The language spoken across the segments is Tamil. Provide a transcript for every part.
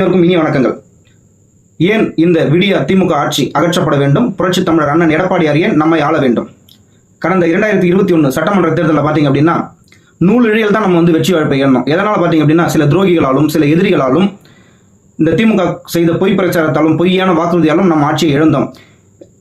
அனைவருக்கும் இனிய வணக்கங்கள். ஏன் இந்த விடிய திமுக ஆட்சி அகற்றப்பட வேண்டும்? புரட்சி தமிழர் அண்ணன் எடப்பாடியார் ஏன் நம்மை ஆள வேண்டும்? கடந்த 2021 சட்டமன்ற தேர்தலில் பார்த்தீங்க அப்படின்னா நூலிழையில் தான் நம்ம வெற்றி வாய்ப்பை எண்ணணும். எதனால பார்த்தீங்க அப்படின்னா சில துரோகிகளாலும் சில எதிரிகளாலும் இந்த திமுக செய்த பொய் பிரச்சாரத்தாலும் பொய்யான வாக்குறுதியாலும் நம்ம ஆட்சியை இழந்தோம்.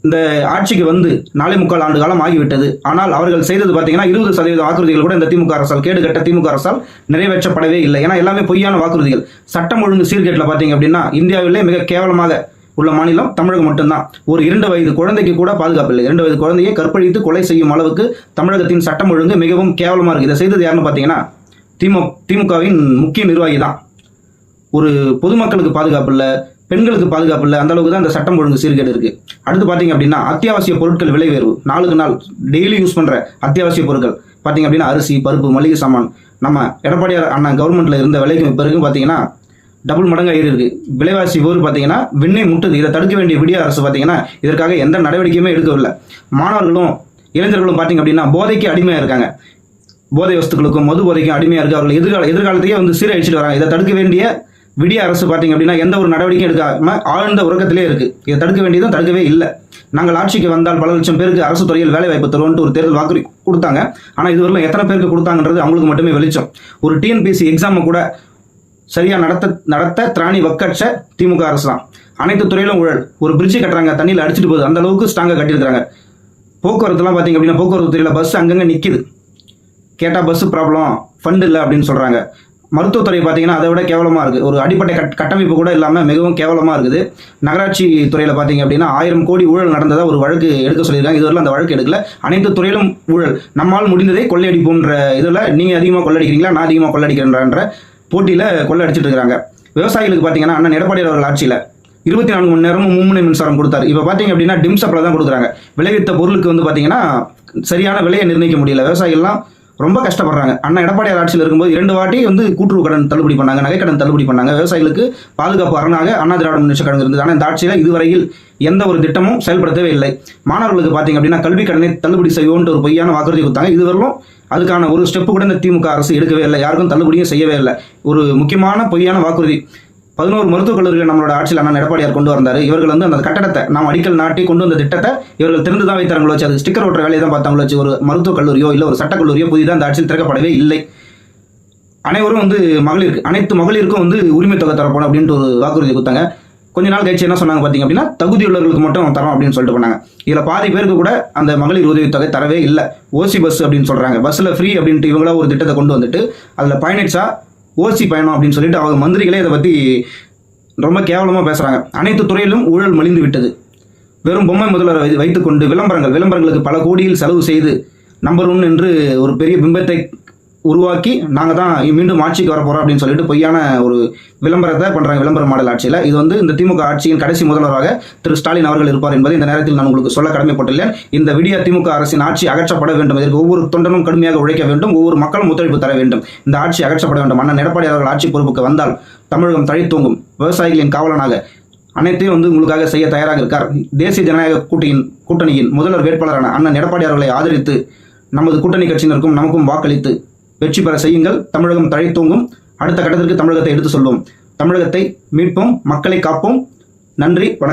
இந்த ஆட்சிக்கு 4.25 ஆண்டு காலம் ஆகிவிட்டது. ஆனால் அவர்கள் செய்தது பார்த்தீங்கன்னா 20% வாக்குறுதிகள் கூட இந்த திமுக அரசால் கேடுகட்ட திமுக அரசால் நிறைவேற்றப்படவே இல்லை. ஏன்னா எல்லாமே பொய்யான வாக்குறுதிகள். சட்டம் ஒழுங்கு சீர்கேட்டில் பார்த்தீங்க அப்படின்னா இந்தியாவிலே மிக கேவலமாக உள்ள மாநிலம் தமிழகம் மட்டும்தான். ஒரு 2 வயது குழந்தைக்கு கூட பாதுகாப்பு இல்லை. 2 வயது குழந்தையை கற்பழித்து கொலை செய்யும் அளவுக்கு தமிழகத்தின் சட்டம் ஒழுங்கு மிகவும் கேவலமாக இருக்குது. இதை செய்தது யாருன்னு பார்த்தீங்கன்னா திமுகவின் முக்கிய நிர்வாகி தான். ஒரு பொதுமக்களுக்கு பாதுகாப்பு இல்லை, பெண்களுக்கு பாதுகாப்பு இல்லை, அந்த அளவுக்கு தான் இந்த சட்டம் ஒழுங்கு சீர்கேடு இருக்கு. அடுத்து பார்த்தீங்க அப்படின்னா அத்தியாவசிய பொருட்கள் விலை உயர்வு. நாளுக்கு நாள் டெய்லி யூஸ் பண்ற அத்தியாவசிய பொருட்கள் பார்த்தீங்க அப்படின்னா அரிசி, பருப்பு, மளிகை சாமான் நம்ம எடப்பாடியார் அண்ணா கவர்மெண்ட்ல இருந்த விலைக்கு பிறகு பார்த்தீங்கன்னா டபுள் மடங்கு ஏறி இருக்கு. விலைவாசி போர் பார்த்தீங்கன்னா விண்ணை முட்டுது. இதை தடுக்க வேண்டிய விடிய அரசு பார்த்தீங்கன்னா இதற்காக எந்த நடவடிக்கையுமே எடுக்கவில்லை. மாணவர்களும் இளைஞர்களும் பார்த்தீங்க அப்படின்னா போதைக்கு அடிமையாக இருக்காங்க. போதை வஸ்துக்களுக்கும் மது போதைக்கும் அடிமையாக இருக்கு. அவர்கள் எதிர்காலத்தையே சீரழிச்சிட்டு வராங்க. இதை தடுக்க வேண்டிய விடிய அரசு பார்த்தீங்க அப்படின்னா எந்த ஒரு நடவடிக்கையும் எடுக்காம ஆழ்ந்த உறக்கத்திலே இருக்கு. இதை தடுக்க வேண்டியதும் தடுக்கவே இல்லை. நாங்கள் ஆட்சிக்கு வந்தால் பல லட்சம் பேருக்கு அரசு துறையில் வேலை வாய்ப்பு தருவோம்னு ஒரு தேர்தல் வாக்குறுதி கொடுத்தாங்க. ஆனால் இதுவரையிலும் எத்தனை பேருக்கு கொடுத்தாங்கன்றது அவங்களுக்கு மட்டுமே வெளிச்சம். ஒரு டிஎன்பிஎஸ்சி எக்ஸாமை கூட சரியா நடத்த திராணி வக்கற்ற திமுக அரசு தான். அனைத்து துறையிலும் ஊழல். ஒரு பிரிட்ஜ் கட்டுறாங்க, தண்ணியில் அடிச்சுட்டு போகுது, அந்த அளவுக்கு ஸ்ட்ராங்காக கட்டியிருக்காங்க. போக்குவரத்துலாம் பார்த்தீங்க அப்படின்னா போக்குவரத்து துறையில் பஸ் அங்கங்கே நிற்கிது. கேட்டால் பஸ் ப்ராப்ளம், ஃபண்ட் இல்லை அப்படின்னு சொல்றாங்க. மருத்துவத்துறை பார்த்தீங்கன்னா அதை விட கேவலமாக இருக்குது. ஒரு அடிப்படை கட்டமைப்பு கூட இல்லாமல் மிகவும் கேவலமாக இருக்குது. நகராட்சி துறையில் பார்த்தீங்க அப்படின்னா 1000 கோடி ஊழல் நடந்ததாக ஒரு வழக்கு எடுக்க சொல்லியிருக்காங்க. இதுவரை அந்த வழக்கு எடுக்கல. அனைத்து துறையிலும் ஊழல். நம்மால் முடிந்ததை கொள்ளையடிப்போன்ற இதில் நீங்கள் அதிகமாக கொள்ளடிக்கிறீங்களா, நான் அதிகமாக கொள்ளடிக்கிறேன்ற போட்டியில் கொள்ளடிச்சிட்டு இருக்கிறாங்க. விவசாயிகளுக்கு பார்த்தீங்கன்னா அண்ணன் எடப்பாடியார் அவர்கள் ஆட்சியில் 24 மணி நேரமும் மும்முனை மின்சாரம் கொடுத்தாரு. இப்போ பார்த்தீங்க அப்படின்னா டிம்சப்பில் தான் கொடுக்குறாங்க. விளைவித்த பொருளுக்கு பார்த்தீங்கன்னா சரியான விலையை நிர்ணயிக்க முடியல. விவசாயிகள்லாம் ரொம்ப கஷ்டப்படுறாங்க. அண்ணா எடப்பாடியார் ஆட்சியில் இருக்கும்போது 2 வாட்டி கூட்டுறவு கடன் தள்ளுபடி பண்ணாங்க, நகைக்கடன் தள்ளுபடி பண்ணாங்க. விவசாயிகளுக்கு பாதுகாப்பு அரணாக அண்ணா திராவிட முன்னேற்ற கழகம் இருந்தது. ஆனால் இந்த ஆட்சியில் இதுவரையில் எந்த ஒரு திட்டமும் செயல்படுத்தவே இல்லை. மாணவர்களுக்கு பார்த்தீங்க அப்படின்னா கல்வி கடனை தள்ளுபடி செய்வோன்ற ஒரு பொய்யான வாக்குறுதி கொடுத்தாங்க. இதுவரையிலும் அதுக்கான ஒரு ஸ்டெப்பு கூட இந்த திமுக அரசு எடுக்கவே இல்லை. யாருக்கும் தள்ளுபடியும் செய்யவே இல்லை. ஒரு முக்கியமான பொய்யான வாக்குறுதி. 11 மருத்துவக் கல்லூரிகள் நம்மளோட ஆட்சியில் அண்ணன் எடப்பாடியார் கொண்டு வந்தார். இவர்கள் அந்த கட்டடத்தை நாம் அடிக்கல் நாட்டி கொண்டு வந்த திட்டத்தை இவர்கள் திறந்து தான் வைத்தாங்களோ வச்சு, அது ஸ்டிக்கர் ஓட்டுற வேலையை தான் பார்த்தாங்களோ வச்சு, ஒரு மருத்துவக் கல்லூரியோ இல்லை ஒரு சட்டக்கல்லூரியோ புதிதாக அந்த ஆட்சியில் திறக்கப்படவே இல்லை. அனைவரும் மகளிருக்கு, அனைத்து மகளிருக்கும் உரிமை தொகை தரப்போம் அப்படின்ட்டு ஒரு வாக்குறுதி கொடுத்தாங்க. கொஞ்ச நாள் கழிச்சு என்ன சொன்னாங்க பார்த்தீங்க அப்படின்னா தகுதியுள்ளவர்களுக்கு மட்டும் தரோம் அப்படின்னு சொல்லிட்டு பண்ணாங்க. இதில் பாதி பேருக்கு கூட அந்த மகளிர் உதவித்தொகை தரவே இல்லை. ஓசி பஸ் அப்படின்னு சொல்றாங்க. பஸ்ஸில் ஃப்ரீ அப்படின்ட்டு இவங்களா ஒரு திட்டத்தை கொண்டு வந்துட்டு அதில் பயணிச்சா ஓசி பயணம் அப்படின்னு சொல்லிட்டு அவங்க மந்திரிகளே இதை பற்றி ரொம்ப கேவலமாக பேசுகிறாங்க. அனைத்து துறையிலும் ஊழல் மலிந்து விட்டது. வெறும் பொம்மை முதல்வரை வைத்துக்கொண்டு விளம்பரங்களுக்கு பல கோடியில் செலவு செய்து நம்பர் 1 என்று ஒரு பெரிய பிம்பத்தை உருவாக்கி நாங்கள் தான் மீண்டும் ஆட்சிக்கு வர போகிறோம் அப்படின்னு சொல்லிட்டு பொய்யான ஒரு விளம்பரத்தை பண்ணுறாங்க. விளம்பர மாடல் ஆட்சியில் இது இந்த திமுக ஆட்சியின் கடைசி முதல்வராக திரு ஸ்டாலின் அவர்கள் இருப்பார் என்பதை இந்த நேரத்தில் நான் உங்களுக்கு சொல்ல கடமைப்பட்டுள்ளேன். இந்த விடிய திமுக அரசின் ஆட்சி அகற்றப்பட வேண்டும். இதற்கு ஒவ்வொரு தொண்டனும் கடுமையாக உழைக்க வேண்டும். ஒவ்வொரு மக்களும் ஒத்துழைப்பு தர வேண்டும். இந்த ஆட்சி அகற்றப்பட வேண்டும். அண்ணன் எடப்பாடி அவர்கள் ஆட்சி பொறுப்புக்கு வந்தால் தமிழகம் தழைத்தோங்கும். விவசாயிகளின் காவலனாக அனைத்தையும் உங்களுக்காக செய்ய தயாராக இருக்கார். தேசிய ஜனநாயக கூட்டணியின் முதல்வர் வேட்பாளரான அண்ணன் எடப்பாடி அவர்களை ஆதரித்து நமது கூட்டணி கட்சியினருக்கும் நமக்கும் வாக்களித்து வெற்றி பெற செய்யுங்கள். தமிழகம் தழைத்தோங்கும். அடுத்த கட்டத்திற்கு தமிழகத்தை எடுத்து சொல்வோம். தமிழகத்தை மீட்போம், மக்களை காப்போம். நன்றி, வணக்கம்.